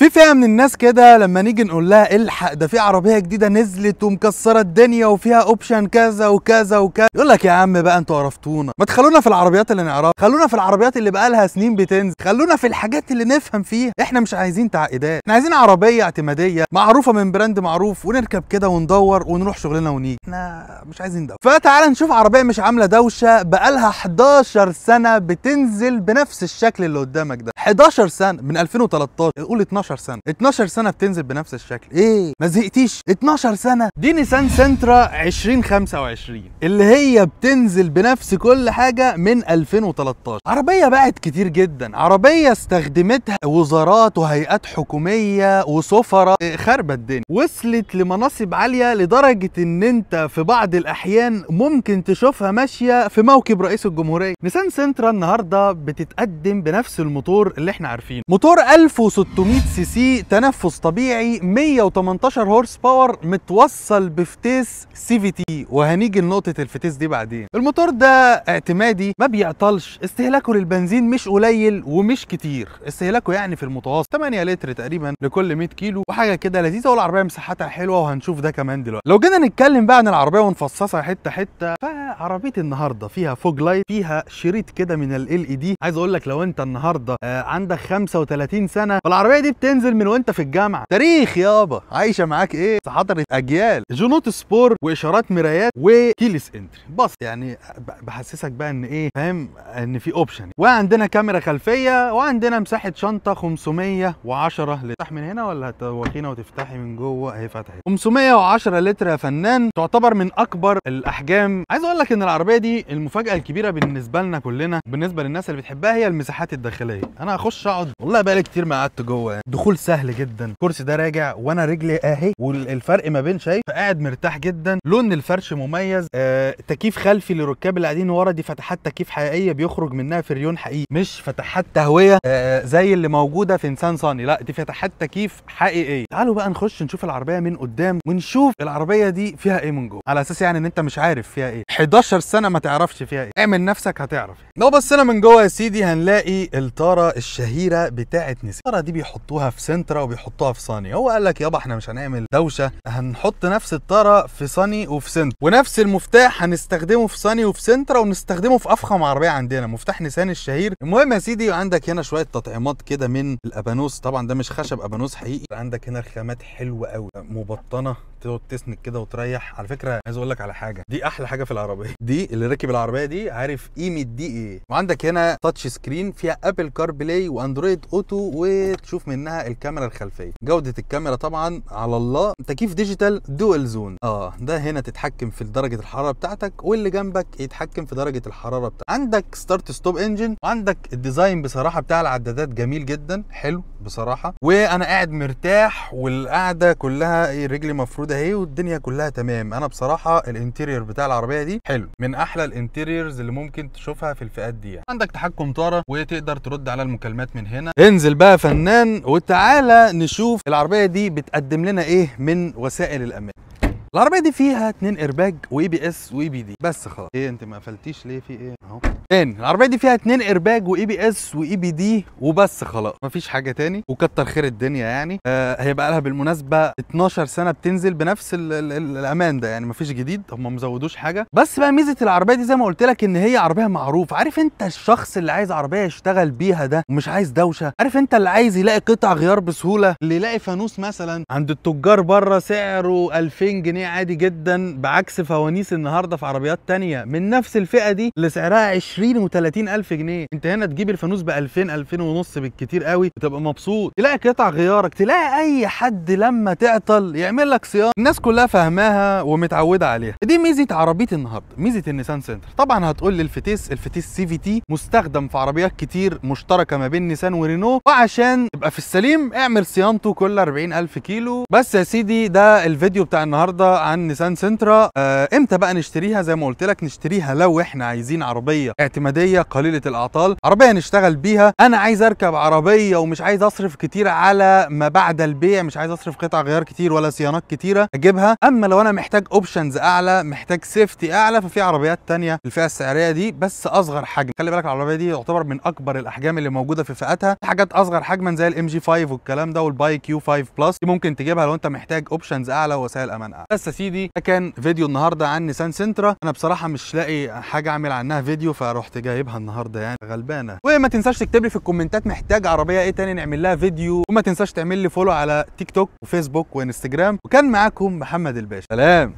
في فئه من الناس كده لما نيجي نقول لها الحق ده في عربيه جديده نزلت ومكسره الدنيا وفيها اوبشن كذا وكذا وكذا، يقول لك يا عم بقى انتوا عرفتونا، ما تخلونا في العربيات اللي نعرفها، خلونا في العربيات اللي بقى لها سنين بتنزل، خلونا في الحاجات اللي نفهم فيها. احنا مش عايزين تعقيدات، احنا عايزين عربيه اعتماديه معروفه من براند معروف ونركب كده وندور ونروح شغلنا ونيجي. احنا مش عايزين دوشه. فتعال نشوف عربيه مش عامله دوشه بقى لها 11 سنه بتنزل بنفس الشكل اللي قدامك ده. 11 سنه من 2013، قول 12 سنه، 12 سنه بتنزل بنفس الشكل. ايه ما زهقتيش؟ 12 سنه. دي نيسان سنترا 2025 اللي هي بتنزل بنفس كل حاجه من 2013. عربيه باعت كتير جدا، عربيه استخدمتها وزارات وهيئات حكوميه وسفراء، خربت الدنيا، وصلت لمناصب عاليه لدرجه ان انت في بعض الاحيان ممكن تشوفها ماشيه في موكب رئيس الجمهوريه. نيسان سنترا النهارده بتتقدم بنفس الموتور اللي احنا عارفينه، موتور 1600 سي سي تنفس طبيعي، 118 هورس باور، متوصل بفتيس سي في تي، وهنيجي لنقطه الفتيس دي بعدين. الموتور ده اعتمادي ما بيعطلش، استهلاكه للبنزين مش قليل ومش كتير، استهلاكه يعني في المتوسط 8 لتر تقريبا لكل 100 كيلو وحاجه كده لذيذه، والعربيه مساحتها حلوه وهنشوف ده كمان دلوقتي. لو جينا نتكلم بقى عن العربيه ونفصصها حته حته، فعربيه النهارده فيها فوج لايت، فيها شريط كده من ال اي دي. عايز اقول لك لو انت النهارده عندك 35 سنه فالعربيه دي بتنزل من وانت في الجامعه، تاريخ يابا عايشه معاك ايه، حضرت اجيال. جنوط سبور واشارات مرايات وكيلس انتري، بص يعني بحسسك بقى ان ايه، فاهم ان في اوبشن. وعندنا كاميرا خلفيه، وعندنا مساحه شنطه 510 لتر. تفتح من هنا ولا هتوخينا وتفتحي من جوه؟ اهي فتحت. 510 لتر يا فنان، تعتبر من اكبر الاحجام. عايز اقول لك ان العربيه دي المفاجاه الكبيره بالنسبه لنا كلنا، بالنسبه للناس اللي بتحبها، هي المساحات الداخليه. انا هخش اقعد، والله بقالي كتير ما قعدت جوه يعني. دخول سهل جدا، الكرسي ده راجع وانا رجلي اهي، والفرق ما بين شايف، فقاعد مرتاح جدا. لون الفرش مميز، تكييف خلفي للركاب اللي قاعدين ورا، دي فتحات تكييف حقيقيه بيخرج منها فريون حقيقي، مش فتحات تهويه زي اللي موجوده في نيسان صاني، لا دي فتحات تكييف حقيقيه. تعالوا بقى نخش نشوف العربيه من قدام ونشوف العربيه دي فيها ايه من جوه، على اساس يعني ان انت مش عارف فيها ايه. 11 سنه ما تعرفش فيها ايه، اعمل نفسك هتعرف. لو بصينا من جوه يا سيدي هنلاقي الطاره الشهيره بتاعه نيسان. الطاره دي بيحطوها في سنترا وبيحطوها في صاني. هو قال لك يابا احنا مش هنعمل دوشه، هنحط نفس الطاره في صاني وفي سنترا، ونفس المفتاح هنستخدمه في صاني وفي سنترا، ونستخدمه في افخم عربيه عندنا، مفتاح نيسان الشهير. المهم يا سيدي عندك هنا شويه تطعيمات كده من الابانوس، طبعا ده مش خشب ابانوس حقيقي. عندك هنا الخامات حلوه قوي، مبطنه، تقعد تسند كده وتريح. على فكره عايز اقول لك على حاجه، دي احلى حاجه في العربيه دي، اللي راكب العربيه دي عارف قيمه دي ايه. وعندك هنا تاتش سكرين فيها ابل كار بلاي واندرويد اوتو، وتشوف منها الكاميرا الخلفيه. جوده الكاميرا طبعا على الله. تكييف ديجيتال دوال زون، ده هنا تتحكم في درجه الحراره بتاعتك، واللي جنبك يتحكم في درجه الحراره بتاعتك. عندك ستارت ستوب انجن، وعندك الديزاين بصراحه بتاع العدادات جميل جدا، حلو بصراحه. وانا قاعد مرتاح، والقعده كلها رجلي مفروده اهي، والدنيا كلها تمام. انا بصراحه الانتيريور بتاع العربيه دي حلو، من احلى الانتيريورز اللي ممكن تشوفها في الفئات دي يعني. عندك تحكم طاره، وتقدر ترد على المكالمات من هنا. انزل بقى فنان وتعالى نشوف العربيه دي بتقدم لنا ايه من وسائل الامان. العربيه دي فيها 2 ايرباج واي بي اس واي بي دي بس خلاص. ايه انت ما قفلتيش ليه؟ في ايه اهو تاني؟ العربيه دي فيها 2 ايرباج واي بي اس واي بي دي وبس خلاص، مفيش حاجه تاني، وكتر خير الدنيا يعني. هيبقى لها بالمناسبه 12 سنه بتنزل بنفس الامان ده يعني، مفيش جديد، هم ما زودوش حاجه. بس بقى ميزه العربيه دي زي ما قلت لك ان هي عربيه معروفه. عارف انت الشخص اللي عايز عربيه يشتغل بيها ده ومش عايز دوشه؟ عارف انت اللي عايز يلاقي قطع غيار بسهوله، اللي يلاقي فانوس مثلا عند التجار بره سعره 2000 جنيه عادي جدا، بعكس فوانيس النهارده في عربيات تانية من نفس الفئه دي اللي سعرها 20 و30 الف جنيه. انت هنا تجيب الفانوس ب 2000 2000 ونص بالكتير قوي وتبقى مبسوط. تلاقي قطع غيارك، تلاقي اي حد لما تعطل يعمل لك صيانه، الناس كلها فاهماها ومتعوده عليها. دي ميزه عربيه النهارده، ميزه النيسان سنتر. طبعا هتقول لي الفتيس سي في تي مستخدم في عربيات كتير مشتركه ما بين نيسان ورينو، وعشان تبقى في السليم اعمل صيانته كل 40 الف كيلو. بس يا سيدي ده الفيديو بتاع النهارده، النهارده عن نيسان سنترا. امتى بقى نشتريها؟ زي ما قلت لك نشتريها لو احنا عايزين عربيه اعتماديه قليله الاعطال، عربيه نشتغل بيها. انا عايز اركب عربيه ومش عايز اصرف كتير على ما بعد البيع، مش عايز اصرف قطع غيار كتير ولا صيانات كتيره اجيبها. اما لو انا محتاج اوبشنز اعلى، محتاج سيفتي اعلى، ففي عربيات تانية في الفئه السعريه دي بس اصغر حجم. خلي بالك العربيه دي تعتبر من اكبر الاحجام اللي موجوده في فئتها. في حاجات اصغر حجما زي الام جي 5 والكلام ده والباي كيو 5 بلس، دي ممكن تجيبها لو انت محتاج اوبشنز اعلى ووسائل امان اعلى. بس يا سيدي ده كان فيديو النهارده عن نيسان سنترا. انا بصراحه مش لاقي حاجه اعمل عنها فيديو فرحت جايبها النهارده، يعني غلبانه. وما تنساش تكتب لي في الكومنتات محتاج عربيه ايه تاني نعمل لها فيديو، وما تنساش تعمل لي فولو على تيك توك وفيسبوك وانستجرام. وكان معاكم محمد الباشا، سلام.